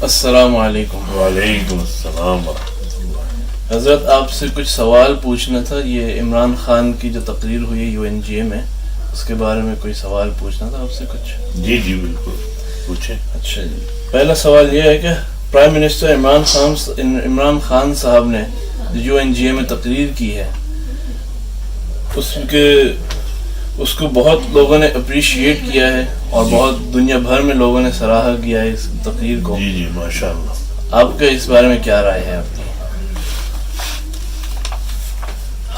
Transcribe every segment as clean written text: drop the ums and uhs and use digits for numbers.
السلام علیکم. وعلیکم السلام ورحمۃ اللہ. حضرت آپ سے کچھ سوال پوچھنا تھا. یہ عمران خان کی جو تقریر ہوئی ہے UNGA میں، اس کے بارے میں کوئی سوال پوچھنا تھا آپ سے کچھ. جی بالکل پوچھیں. اچھا جی، پہلا سوال یہ ہے کہ پرائم منسٹر عمران خان صاحب نے UNGA میں تقریر کی ہے، اس کو بہت لوگوں نے اپریشیٹ کیا ہے اور بہت دنیا بھر میں لوگوں نے سراہا کیا ہے اس تقریر کو. جی ماشاءاللہ. آپ کا اس بارے میں کیا رائے ہے آپ کی؟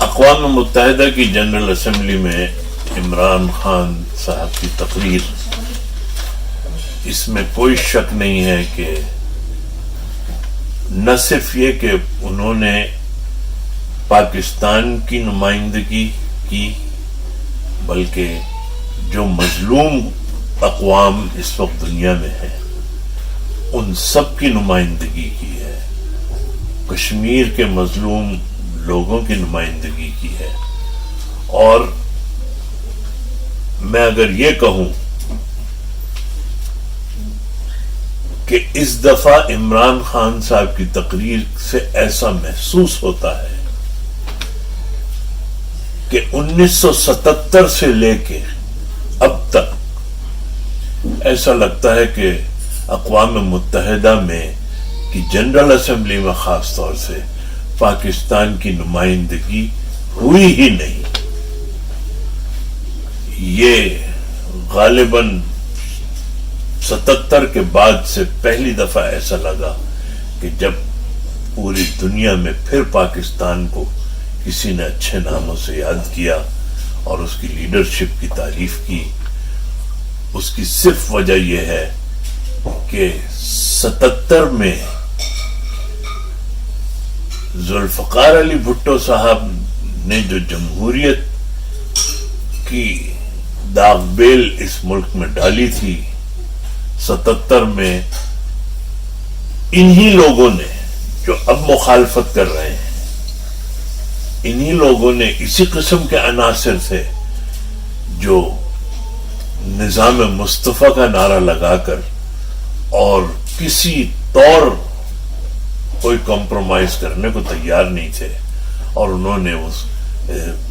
اقوام متحدہ کی جنرل اسمبلی میں عمران خان صاحب کی تقریر، اس میں کوئی شک نہیں ہے کہ نہ صرف یہ کہ انہوں نے پاکستان کی نمائندگی کی، بلکہ جو مظلوم اقوام اس وقت دنیا میں ہیں ان سب کی نمائندگی کی ہے. کشمیر کے مظلوم لوگوں کی نمائندگی کی ہے. اور میں اگر یہ کہوں کہ اس دفعہ عمران خان صاحب کی تقریر سے ایسا محسوس ہوتا ہے کہ 1977 سے لے کے اب تک ایسا لگتا ہے کہ اقوام متحدہ میں کی جنرل اسمبلی میں خاص طور سے پاکستان کی نمائندگی ہوئی ہی نہیں. یہ غالباً 77 کے بعد سے پہلی دفعہ ایسا لگا کہ جب پوری دنیا میں پھر پاکستان کو کسی نے اچھے ناموں سے یاد کیا اور اس کی لیڈرشپ کی تعریف کی. اس کی صرف وجہ یہ ہے کہ 77 میں ذوالفقار علی بھٹو صاحب نے جو جمہوریت کی داغ بیل اس ملک میں ڈالی تھی، 77 میں انہی لوگوں نے جو اب مخالفت کر رہے ہیں، انہی لوگوں نے اسی قسم کے عناصر تھے جو نظام مصطفیٰ کا نعرہ لگا کر اور کسی طور کوئی کمپرومائز کرنے کو تیار نہیں تھے، اور انہوں نے اس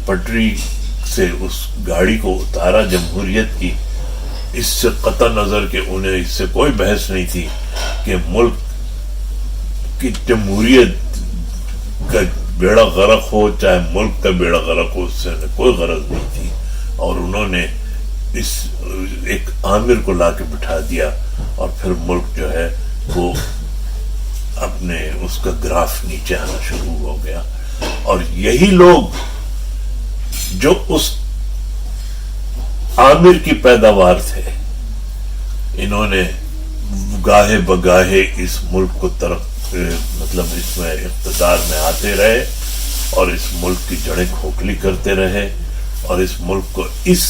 پٹری سے اس گاڑی کو اتارا جمہوریت کی. اس سے قطع نظر کہ انہیں اس سے کوئی بحث نہیں تھی کہ ملک کی جمہوریت کا بیڑا غرق ہو چاہے ملک کا بیڑا غرق ہو، اس سے کوئی غرض نہیں تھی. اور انہوں نے اس ایک آمر کو لا کے بٹھا دیا اور پھر ملک جو ہے وہ اپنے اس کا گراف نیچے آنا شروع ہو گیا. اور یہی لوگ جو اس آمر کی پیداوار تھے، انہوں نے گاہے بگاہے اس ملک کو مطلب اس میں اقتدار میں آتے رہے اور اس ملک کی جڑیں کھوکھلی کرتے رہے اور اس ملک کو اس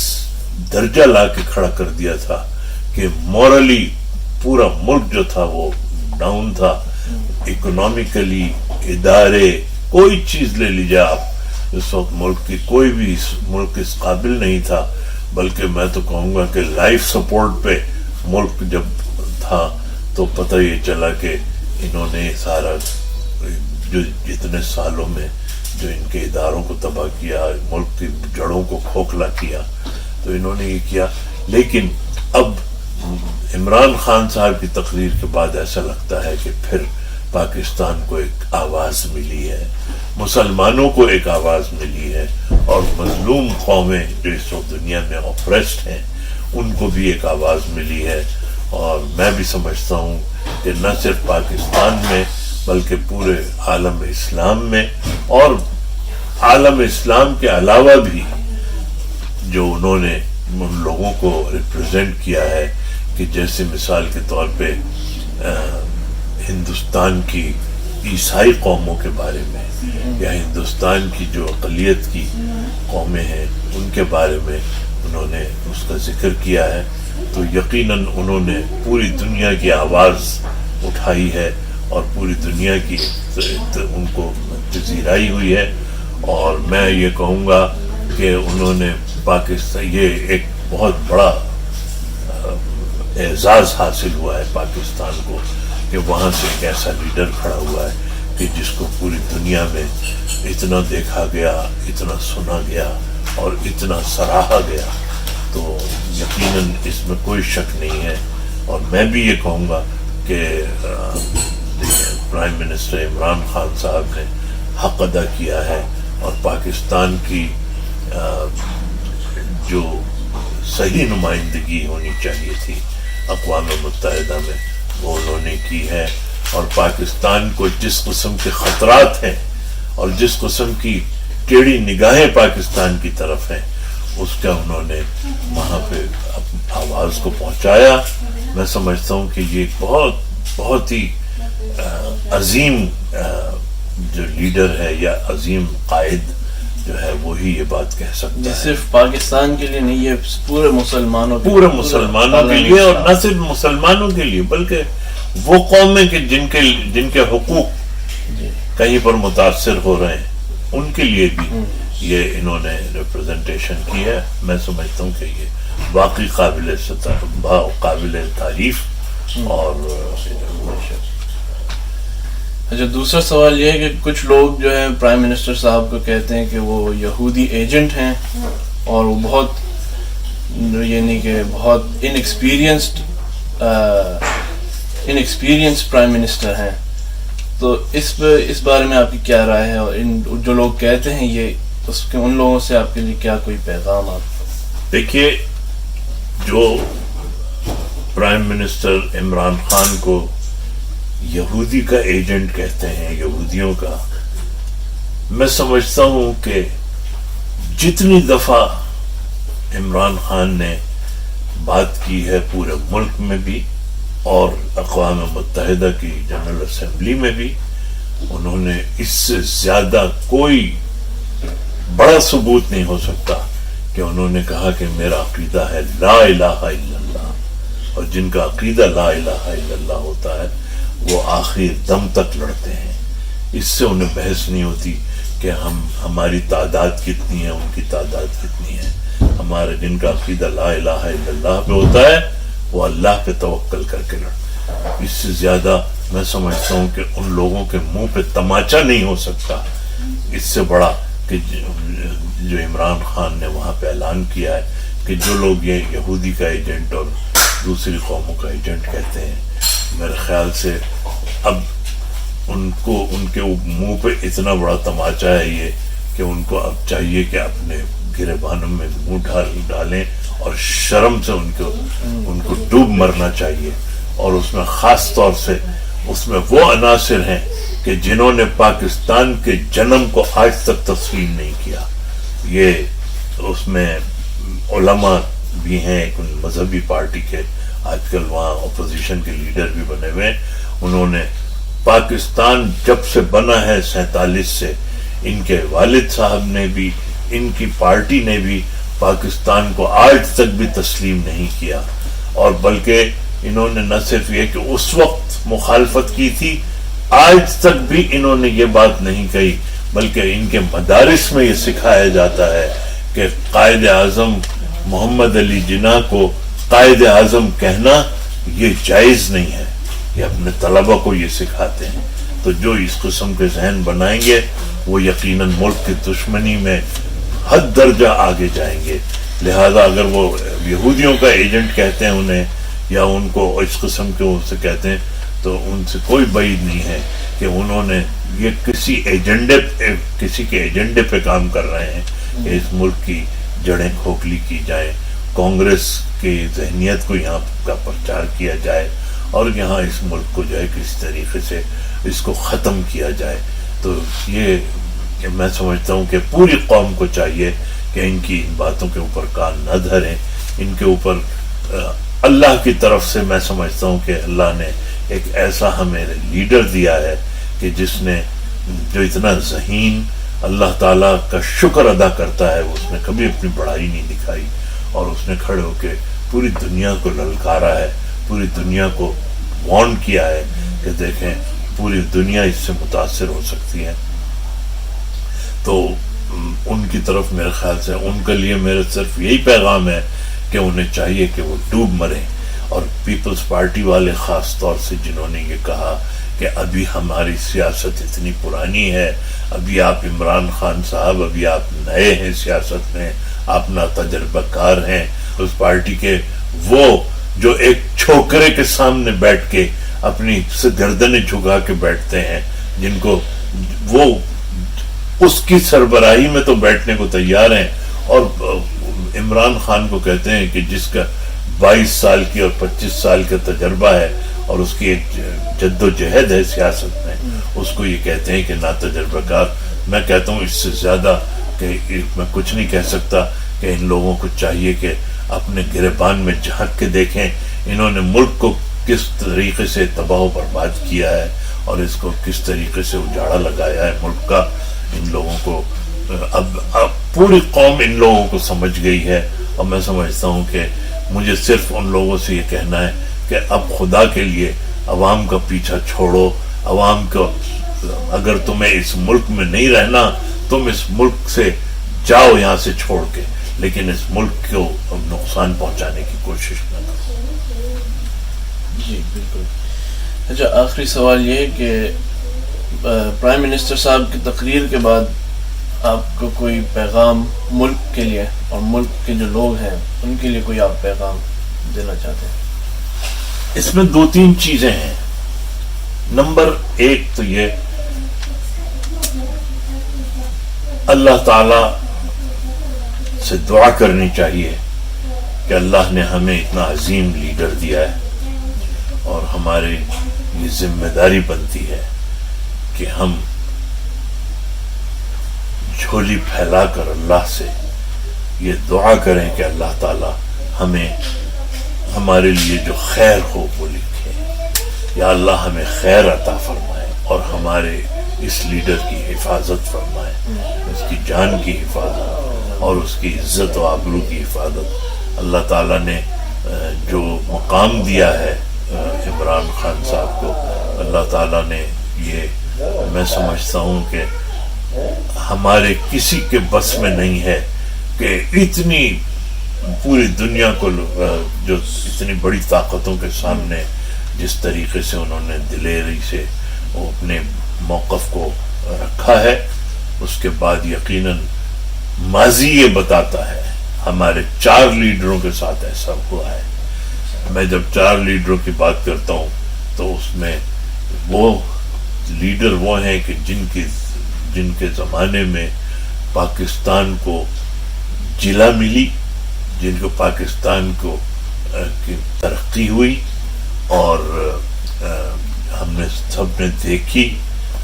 درجہ لا کے کھڑا کر دیا تھا کہ مورلی پورا ملک جو تھا وہ ڈاؤن تھا. اکنامیکلی، ادارے، کوئی چیز لے لیجیے آپ، اس وقت ملک کی کوئی بھی ملک اس قابل نہیں تھا. بلکہ میں تو کہوں گا کہ لائف سپورٹ پہ ملک جب تھا تو پتہ یہ چلا کہ انہوں نے سارا جو جتنے سالوں میں جو ان کے اداروں کو تباہ کیا، ملک کی جڑوں کو کھوکھلا کیا، تو انہوں نے یہ کیا. لیکن اب عمران خان صاحب کی تقریر کے بعد ایسا لگتا ہے کہ پھر پاکستان کو ایک آواز ملی ہے، مسلمانوں کو ایک آواز ملی ہے، اور مظلوم قومیں جو اس وقت دنیا میں اپریسڈ ہیں ان کو بھی ایک آواز ملی ہے. اور میں بھی سمجھتا ہوں کہ نہ صرف پاکستان میں بلکہ پورے عالم اسلام میں، اور عالم اسلام کے علاوہ بھی جو انہوں نے ان لوگوں کو ریپرزینٹ کیا ہے، کہ جیسے مثال کے طور پہ ہندوستان کی عیسائی قوموں کے بارے میں یا ہندوستان کی جو اقلیت کی قومیں ہیں ان کے بارے میں انہوں نے اس کا ذکر کیا ہے. تو یقیناً انہوں نے پوری دنیا کی آواز اٹھائی ہے اور پوری دنیا کی ان کو پذیرائی ہوئی ہے. اور میں یہ کہوں گا کہ انہوں نے پاکستان، یہ ایک بہت بڑا اعزاز حاصل ہوا ہے پاکستان کو کہ وہاں سے ایک ایسا لیڈر کھڑا ہوا ہے کہ جس کو پوری دنیا میں اتنا دیکھا گیا، اتنا سنا گیا اور اتنا سراہا گیا، تو یقیناً اس میں کوئی شک نہیں ہے۔ اور میں بھی یہ کہوں گا کہ پرائم منسٹر عمران خان صاحب نے حق ادا کیا ہے، اور پاکستان کی جو صحیح نمائندگی ہونی چاہیے تھی اقوام متحدہ میں وہ انہوں نے کی ہے، اور پاکستان کو جس قسم کے خطرات ہیں اور جس قسم کی ٹیڑھی نگاہیں پاکستان کی طرف ہیں اس کا انہوں نے وہاں پہ آواز کو پہنچایا۔ میں سمجھتا ہوں کہ یہ بہت ہی عظیم جو لیڈر ہے یا عظیم قائد جو ہے وہی یہ بات کہہ سکتا ہے۔ صرف پاکستان کے لیے نہیں، یہ پورے مسلمانوں کے لیے، اور نہ صرف مسلمانوں کے لیے بلکہ وہ قومیں کہ جن کے حقوق کہیں پر متاثر ہو رہے ہیں ان کے لیے بھی یہ انہوں نے ریپرزنٹیشن کی ہے۔ میں سمجھتا ہوں کہ یہ واقعی قابل تعریف اور اچھا، دوسرا سوال یہ ہے کہ کچھ لوگ جو ہے پرائم منسٹر صاحب کو کہتے ہیں کہ وہ یہودی ایجنٹ ہیں اور وہ بہت یعنی کہ بہت انیکسپیرینس پرائم منسٹر ہیں، تو اس بارے میں آپ کی کیا رائے ہے؟ اور جو لوگ کہتے ہیں یہ ان لوگوں سے آپ کے لیے کیا کوئی پیغام؟ آپ دیکھیے، جو پرائم منسٹر عمران خان کو یہودی کا ایجنٹ کہتے ہیں، یہودیوں کا، میں سمجھتا ہوں کہ جتنی دفعہ عمران خان نے بات کی ہے پورے ملک میں بھی اور اقوام متحدہ کی جنرل اسمبلی میں بھی، انہوں نے اس سے زیادہ کوئی بڑا ثبوت نہیں ہو سکتا کہ انہوں نے کہا کہ میرا عقیدہ ہے لا الہ الا اللہ، اور جن کا عقیدہ لا الہ الا اللہ ہوتا ہے وہ آخر دم تک لڑتے ہیں۔ اس سے انہیں بحث نہیں ہوتی کہ ہماری تعداد کتنی ہے، ان کی تعداد کتنی ہے۔ ہمارے جن کا عقیدہ لا الہ الا اللہ پہ ہوتا ہے وہ اللہ پہ توکل کر کے لڑتے۔ اس سے زیادہ میں سمجھتا ہوں کہ ان لوگوں کے منہ پہ تماچا نہیں ہو سکتا اس سے بڑا کہ جو عمران خان نے وہاں پہ اعلان کیا ہے کہ جو لوگ یہ یہودی کا ایجنٹ اور دوسری قوموں کا ایجنٹ کہتے ہیں، میرے خیال سے اب ان کے منہ پہ اتنا بڑا تماچا ہے یہ کہ ان کو اب چاہیے کہ اپنے گریبانوں میں منہ ڈالیں اور شرم سے ان کو ڈوب مرنا چاہیے۔ اور اس میں خاص طور سے اس میں وہ عناصر ہیں کہ جنہوں نے پاکستان کے جنم کو آج تک تسلیم نہیں کیا۔ یہ اس میں علماء بھی ہیں، ایک مذہبی پارٹی کے آج کل وہاں اپوزیشن کے لیڈر بھی بنے ہوئے ہیں، انہوں نے پاکستان جب سے بنا ہے 47 سے، ان کے والد صاحب نے بھی، ان کی پارٹی نے بھی پاکستان کو آج تک بھی تسلیم نہیں کیا، اور بلکہ انہوں نے نہ صرف یہ کہ اس وقت مخالفت کی تھی، آج تک بھی انہوں نے یہ بات نہیں کہی، بلکہ ان کے مدارس میں یہ سکھایا جاتا ہے کہ قائد اعظم محمد علی جناح کو قائد اعظم کہنا یہ جائز نہیں ہے۔ یہ اپنے طلبہ کو یہ سکھاتے ہیں۔ تو جو اس قسم کے ذہن بنائیں گے وہ یقیناً ملک کی دشمنی میں حد درجہ آگے جائیں گے۔ لہذا اگر وہ یہودیوں کا ایجنٹ کہتے ہیں انہیں، یا ان کو اس قسم کے ان سے کہتے ہیں، تو ان سے کوئی بعید نہیں ہے کہ انہوں نے یہ کسی کے ایجنڈے پہ کام کر رہے ہیں کہ اس ملک کی جڑیں کھوکھلی کی جائیں، کانگریس کی ذہنیت کو یہاں کا پرچار کیا جائے، اور یہاں اس ملک کو جو ہے کسی طریقے سے اس کو ختم کیا جائے۔ تو یہ میں سمجھتا ہوں کہ پوری قوم کو چاہیے کہ ان کی ان باتوں کے اوپر کان نہ دھریں، ان کے اوپر اللہ کی طرف سے میں سمجھتا ہوں کہ اللہ نے ایک ایسا ہمیں لیڈر دیا ہے کہ جس نے جو اتنا ذہین اللہ تعالیٰ کا شکر ادا کرتا ہے، اس نے کبھی اپنی بڑائی نہیں دکھائی، اور اس نے کھڑے ہو کے پوری دنیا کو للکارا ہے، پوری دنیا کو وارن کیا ہے کہ دیکھیں پوری دنیا اس سے متاثر ہو سکتی ہے۔ تو ان کی طرف میرے خیال سے ان کے لیے میرے صرف یہی پیغام ہے کہ انہیں چاہیے کہ وہ ڈوب مریں اور پیپلز پارٹی والے خاص طور سے جنہوں نے یہ کہا کہ ابھی ہماری سیاست اتنی پرانی ہے، ابھی آپ عمران خان صاحب، ابھی آپ نئے ہیں سیاست میں، آپ نا تجربہ کار ہیں، اس پارٹی کے وہ جو ایک چھوکرے کے سامنے بیٹھ کے اپنی گردنیں جھکا کے بیٹھتے ہیں، جن کو وہ اس کی سربراہی میں تو بیٹھنے کو تیار ہیں، اور عمران خان کو کہتے ہیں کہ جس کا 22 سال کی اور 25 سال کا تجربہ ہے اور اس کی ایک جد و جہد ہے سیاست میں، اس کو یہ کہتے ہیں کہ نا تجربہ کار۔ میں کہتا ہوں اس سے زیادہ کہ میں کچھ نہیں کہہ سکتا کہ ان لوگوں کو چاہیے کہ اپنے گریبان میں جھانک کے دیکھیں انہوں نے ملک کو کس طریقے سے تباہ و برباد کیا ہے اور اس کو کس طریقے سے اجاڑا لگایا ہے ملک کا۔ ان لوگوں کو اب پوری قوم ان لوگوں کو سمجھ گئی ہے، اور میں سمجھتا ہوں کہ مجھے صرف ان لوگوں سے یہ کہنا ہے کہ اب خدا کے لیے عوام کا پیچھا چھوڑو، عوام کو اگر تمہیں اس ملک میں نہیں رہنا تم اس ملک سے جاؤ یہاں سے چھوڑ کے، لیکن اس ملک کو نقصان پہنچانے کی کوشش نہ کرو۔ جی بالکل۔ اچھا، آخری سوال یہ ہے کہ پرائم منسٹر صاحب کی تقریر کے بعد آپ کو کوئی پیغام ملک کے لیے اور ملک کے جو لوگ ہیں ان کے لیے کوئی آپ پیغام دینا چاہتے ہیں؟ اس میں 2-3 چیزیں ہیں۔ نمبر 1 تو یہ اللہ تعالی سے دعا کرنی چاہیے کہ اللہ نے ہمیں اتنا عظیم لیڈر دیا ہے، اور ہماری یہ ذمہ داری بنتی ہے کہ ہم جھولی پھیلا کر اللہ سے یہ دعا کریں کہ اللہ تعالی ہمیں ہمارے لیے جو خیر ہو وہ لکھے، یا اللہ ہمیں خیر عطا فرمائے اور ہمارے اس لیڈر کی حفاظت فرمائے، اس کی جان کی حفاظت اور اس کی عزت و آبرو کی حفاظت۔ اللہ تعالیٰ نے جو مقام دیا ہے عمران خان صاحب کو، اللہ تعالیٰ نے یہ میں سمجھتا ہوں کہ ہمارے کسی کے بس میں نہیں ہے کہ اتنی پوری دنیا کو جو اتنی بڑی طاقتوں کے سامنے جس طریقے سے انہوں نے دلیری سے وہ اپنے موقف کو رکھا ہے، اس کے بعد یقیناً ماضی یہ بتاتا ہے ہمارے 4 لیڈروں کے ساتھ ایسا ہوا ہے۔ میں جب 4 لیڈروں کی بات کرتا ہوں تو اس میں وہ لیڈر وہ ہیں کہ جن کے زمانے میں پاکستان کو جلا ملی، جن کو پاکستان کو کی ترقی ہوئی، اور ہم نے سب نے دیکھی،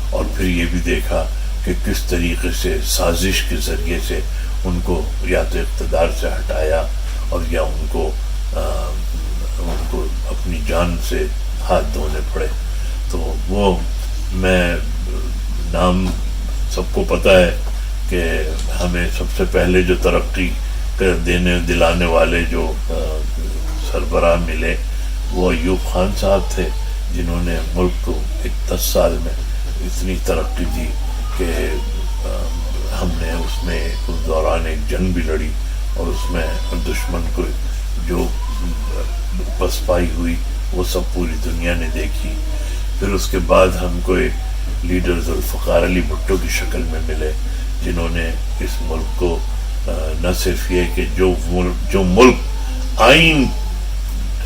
اور پھر یہ بھی دیکھا کہ کس طریقے سے سازش کے ذریعے سے ان کو یا تو اقتدار سے ہٹایا اور یا ان کو اپنی جان سے ہاتھ دھونے پڑے۔ تو وہ میں نام سب کو پتہ ہے کہ ہمیں سب سے پہلے جو ترقی دلانے والے جو سربراہ ملے وہ ایوب خان صاحب تھے، جنہوں نے ملک کو 10 سال میں اتنی ترقی دی کہ ہم نے اس میں اس دوران ایک جنگ بھی لڑی اور اس میں دشمن کو جو پسپائی ہوئی وہ سب پوری دنیا نے دیکھی۔ پھر اس کے بعد ہم کو ایک لیڈر ذوالفقار علی بھٹو کی شکل میں ملے، جنہوں نے اس ملک کو نہ صرف یہ کہ جو ملک آئین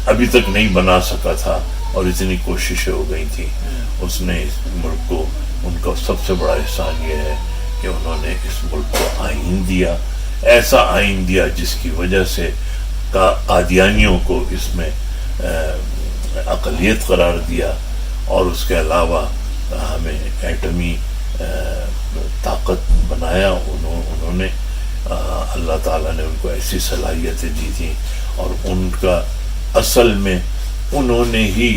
ابھی تک نہیں بنا سکا تھا اور اتنی کوششیں ہو گئی تھیں، اس نے اس ملک کو، ان کا سب سے بڑا احسان یہ ہے کہ انہوں نے اس ملک کو آئین دیا، ایسا آئین دیا جس کی وجہ سے قادیانیوں کو اس میں اقلیت قرار دیا، اور اس کے علاوہ ہمیں ایٹمی طاقت بنایا۔ انہوں نے اللہ تعالیٰ نے ان کو ایسی صلاحیتیں دی تھیں، اور ان کا اصل میں انہوں نے ہی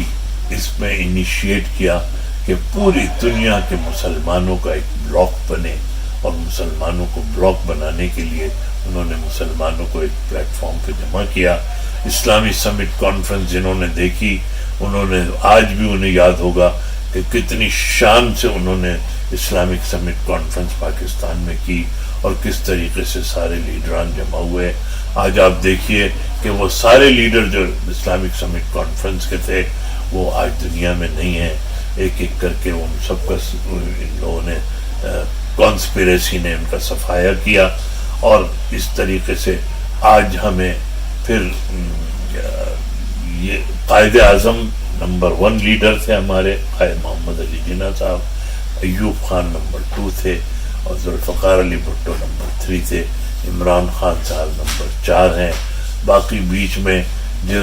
اس میں انیشیٹ کیا کہ پوری دنیا کے مسلمانوں کا ایک بلاک بنے، اور مسلمانوں کو بلاک بنانے کے لیے انہوں نے مسلمانوں کو ایک پلیٹ فارم پہ جمع کیا۔ اسلامی سمٹ کانفرنس جنہوں نے دیکھی، انہوں نے آج بھی انہیں یاد ہوگا کہ کتنی شان سے انہوں نے اسلامک سمٹ کانفرنس پاکستان میں کی، اور کس طریقے سے سارے لیڈران جمع ہوئے. آج آپ دیکھیے کہ وہ سارے لیڈر جو اسلامک سمٹ کانفرنس کے تھے وہ آج دنیا میں نہیں ہیں. ایک ایک کر کے ان سب کا ان لوگوں نے کانسپیریسی نے ان کا صفایا کیا. اور اس طریقے سے آج ہمیں پھر یہ قائد اعظم نمبر 1 لیڈر تھے ہمارے قائد محمد علی جناح صاحب, ایوب خان نمبر 2 تھے, اور ذوالفقار علی بھٹو نمبر 3 تھے, عمران خان صاحب نمبر 4 ہیں. باقی بیچ میں جو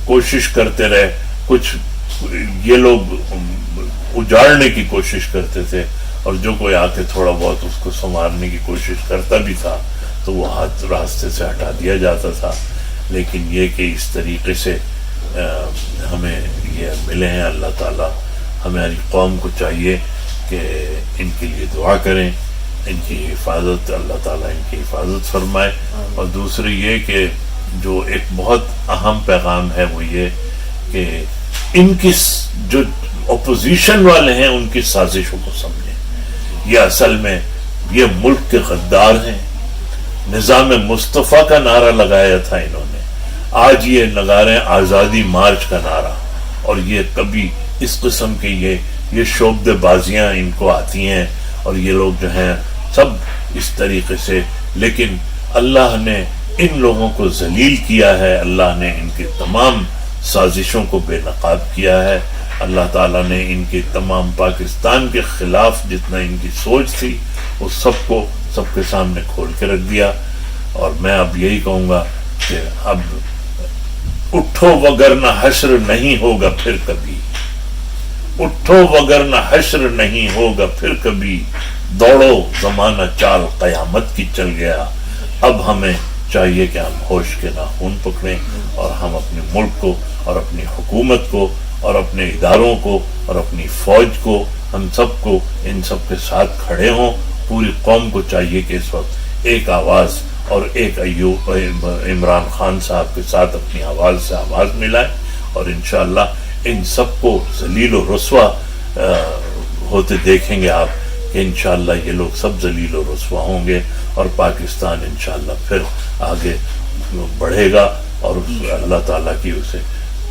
کوشش کرتے رہے, کچھ یہ لوگ اجاڑنے کی کوشش کرتے تھے, اور جو کوئی آ کے تھوڑا بہت اس کو سنوارنے کی کوشش کرتا بھی تھا تو وہ ہاتھ راستے سے ہٹا دیا جاتا تھا. لیکن یہ کہ اس طریقے سے ہمیں یہ ملے ہیں, اللہ تعالیٰ ہماری قوم کو چاہیے کہ ان کے لیے دعا کریں, ان کی حفاظت, اللہ تعالیٰ ان کی حفاظت فرمائے. اور دوسری یہ کہ جو ایک بہت اہم پیغام ہے وہ یہ کہ ان کی جو اپوزیشن والے ہیں ان کی سازشوں کو سمجھیں. یہ اصل میں یہ ملک کے غدار ہیں. نظام مصطفیٰ کا نعرہ لگایا تھا انہوں نے, آج یہ لگا رہے ہیں آزادی مارچ کا نعرہ. اور یہ کبھی اس قسم کے یہ شعبدے بازیاں ان کو آتی ہیں, اور یہ لوگ جو ہیں سب اس طریقے سے. لیکن اللہ نے ان لوگوں کو ذلیل کیا ہے, اللہ نے ان کی تمام سازشوں کو بے نقاب کیا ہے. اللہ تعالیٰ نے ان کے تمام پاکستان کے خلاف جتنا ان کی سوچ تھی اس سب کو سب کے سامنے کھول کے رکھ دیا. اور میں اب یہی کہوں گا کہ اب اٹھو وگرنہ حشر نہیں ہوگا پھر کبھی, اٹھو وگرنہ حشر نہیں ہوگا پھر کبھی, دوڑو زمانہ چال قیامت کی چل گیا. اب ہمیں چاہیے کہ ہم ہوش کے ناخن پکڑیں اور ہم اپنے ملک کو اور اپنی حکومت کو اور اپنے اداروں کو اور اپنی فوج کو, ہم سب کو ان سب کے ساتھ کھڑے ہوں. پوری قوم کو چاہیے کہ اس وقت ایک آواز اور ایک عمران خان صاحب کے ساتھ اپنی آواز سے آواز ملائے, اور انشاءاللہ ان سب کو ذلیل و رسوا ہوتے دیکھیں گے آپ کہ انشاءاللہ یہ لوگ سب ذلیل و رسوا ہوں گے, اور پاکستان انشاءاللہ پھر آگے بڑھے گا, اور اللہ تعالیٰ کی اسے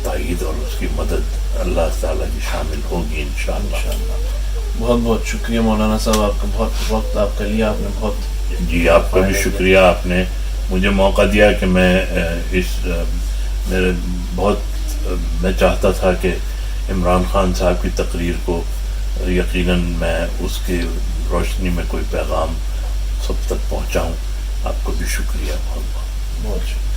تائید اور اس کی مدد اللہ تعالیٰ کی شامل ہوگی انشاءاللہ. بہت بہت شکریہ مولانا صاحب, آپ کا بہت وقت آپ کا لیا, آپ نے بہت. جی آپ کا بھی شکریہ, آپ نے مجھے موقع دیا کہ میں میں چاہتا تھا کہ عمران خان صاحب کی تقریر کو یقیناً میں اس کی روشنی میں کوئی پیغام سب تک پہنچاؤں. آپ کو بھی شکریہ, بہت بہت. بہت شکریہ.